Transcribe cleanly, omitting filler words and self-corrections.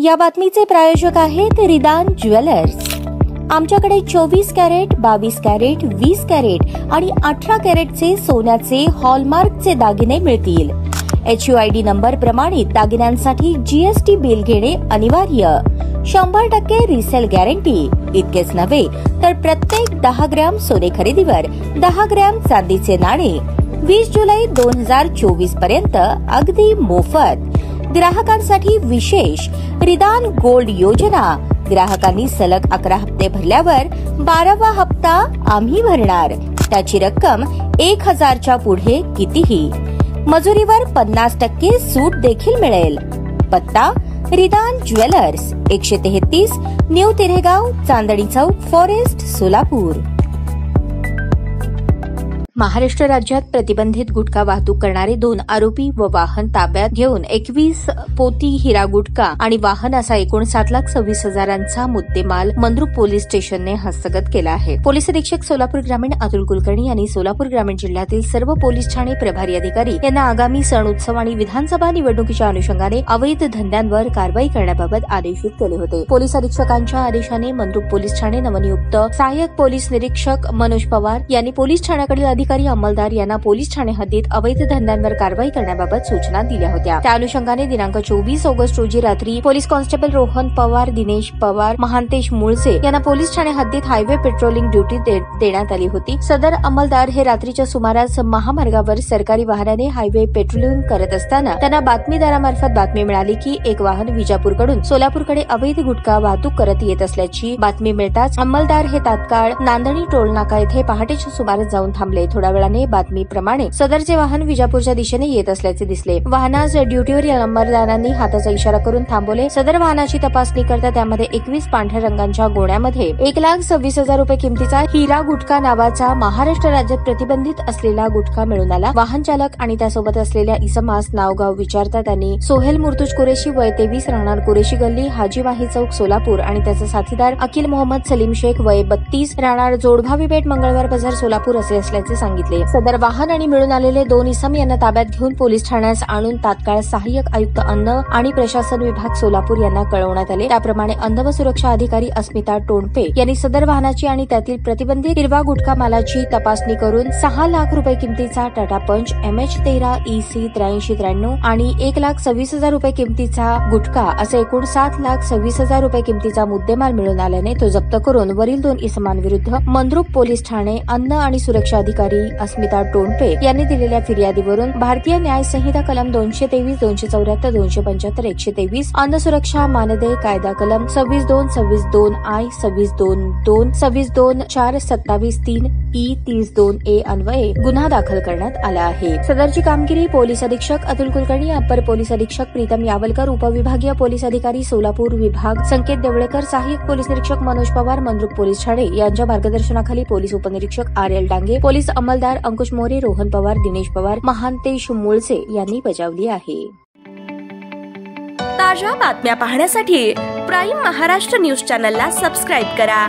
या बातमीचे प्रायोजक आहेत रिदान ज्वेलर्स। आमच्याकडे 24 कॅरेट, 22 कॅरेट, 20 कॅरेट आणि 18 कॅरेटचे सोन्याचे हॉलमार्कचे दागिने मिळतील। HUID नंबर प्रमाणित दागिन्यांसाठी GST बिल घेणे अनिवार्य। 100% रिसेल गॅरंटी। इतकेच नव्हे तर प्रत्येक 10 ग्रॅम सोने खरेदीवर 10 ग्रॅम चांदीचे नाणे 20 जुलै 2024 पर्यंत अगदी मोफत। ग्राहकांसाठी विशेष रिदान गोल्ड योजना। ग्राहकांनी सलग 11 हप्ते भरल्यावर 12वा हप्ता आम्ही भरणार। त्याची रक्कम 1000च्या पुढे कितीही। मजुरीवर 50% सूट देखील मिळेल। पत्ता रिदान jewellers, 133 new तिरेगाव, Chandni Chowk, forest, Solapur. Maharashtra राज्यात प्रतिबंधित गुटखा वाहतूक करणारे 2 आरोपी व वाहन ताब्यात घेऊन 21 पोती हिरा गुटखा आणि वाहन असा एकूण 7,26,000चा मुद्देमाल मंद्रुप पोलीस स्टेशनने हस्तगत केला आहे। पोलीस अधीक्षक सोलापूर ग्रामीण अतुल कुलकर्णी यांनी सोलापूर ग्रामीण जिल्ह्यातील सर्व पोलीस ठाणे प्रभारी अधिकारी यांना आगामी सण उत्सव आणि विधानसभा निवडणुकीच्या अनुषंगाने अवैध धंद्यांवर कारवाई करण्याबाबत आदेशित केले होते। पोलीस अधीक्षकांच्या आदेशाने मंद्रुप पोलीस ठाणे नवनियुक्त सहाय्यक पोलीस निरीक्षक मनोज पवार यांनी पोलीस ठाण्याकडील अधिकारी अंमलदार यांना पोलीस ठाणे हद्दीत अवैध धंद्यांवर कारवाई करण्याबाबत सूचना दिल्या होत्या। त्या अनुषंगाने दिनांक 24 ऑगस्ट रोजी रात्री पोलीस कॉन्स्टेबल रोहन पवार, दिनेश पवार, महांतेश मुळसे यांना पोलीस ठाणे हद्दीत हायवे पेट्रोलिंग ड्युटी देण्यात आली होती। सदर अंमलदार हे रात्रीच्या सुमारास महामार्गावर सरकारी वाहनाने हायवे पेट्रोलिंग करत असताना त्यांना बातमीदारामार्फत बातमी मिळाली की एक वाहन विजापूरकडून सोलापूरकडे अवैध गुटखा वाहतूक करत येत असल्याची बातमी मिळताच अंमलदार हे तात्काळ नांदणी टोल नाका येथे पहाटेच्या सुमारास जाऊन थांबले। थोड्या वेळाने बातमीप्रमाणे सदरचे वाहन विजापूरच्या दिशेने येत असल्याचे दिसले। वाहनास ड्युटीवर अंमलदारांनी हाताचा इशारा करून थांबवले। सदर वाहनाची तपासणी करता त्यामध्ये 21 पांढऱ्या रंगाच्या गोण्यामध्ये 1,26,000 रुपये किमतीचा हिरा गुटखा नावाचा महाराष्ट्र राज्यात प्रतिबंधित असलेला गुटखा मिळून आला। वाहन चालक आणि त्यासोबत असलेल्या इसमास नावगाव विचारता त्यांनी सोहेल मुर्तुज कुरेशी वय 23 राहणार कुरेशी गल्ली हाजी वाही चौक सोलापूर आणि त्याचा साथीदार अकिल मोहम्मद सलीम शेख वय 32 राहणार जोडभावी पेठ मंगळवार बाजार सोलापूर असे असल्याचे सांगितले। सदर वाहन आणि मिळून आलेले 2 इसम यांना ताब्यात घेऊन पोलीस ठाण्यास आणून तात्काळ सहाय्यक आयुक्त अन्न आणि प्रशासन विभाग सोलापूर यांना कळवण्यात आले। त्याप्रमाणे अन्न व सुरक्षा अधिकारी अस्मिता टोंडपे यांनी सदर वाहनाची आणि त्यातील प्रतिबंधित हिरवा गुटखा मालाची तपासणी करून 6 लाख रुपये किमतीचा टाटा पंच MH13 EC 8393 आणि 1,26,000 रुपये किमतीचा गुटखा असे एकूण 7,26,000 रुपये किमतीचा मुद्देमाल मिळून आल्याने तो जप्त करून वरील 2 इसमांविरुद्ध मंद्रुप पोलीस ठाणे अन्न आणि सुरक्षा अधिकारी अस्मिता टोंडपे यांनी दिलेल्या फिर्यादीवरून भारतीय न्याय संहिता कलम 223, 274, 275, 123 अन्न सुरक्षा मानदे कायदा कलम 26(2), 26(2) I, 26(2)(2), 26(2)(4), 27(3) E, 32A अन्वये गुन्हा दाखल करण्यात आला आहे। सदरची कामगिरी पोलीस अधीक्षक अतुल कुलकर्णी, अप्पर पोलीस अधीक्षक प्रीतम यावलकर, उपविभागीय पोलीस अधिकारी सोलापूर विभाग संकेत देवळेकर, सहाय्यक पोलीस निरीक्षक मनोज पवार, मंद्रुप पोलीस ठाणे यांच्या मार्गदर्शनाखाली पोलीस उपनिरीक्षक RL डांगे, पोलीस अंमलदार अंकुश मोरे, रोहन पवार, दिनेश पवार, महांतेश मुळसे यांनी बजावली आहे। ताज्या बातम्या पाहण्यासाठी प्राईम महाराष्ट्र न्यूज चॅनलला सबस्क्राईब करा।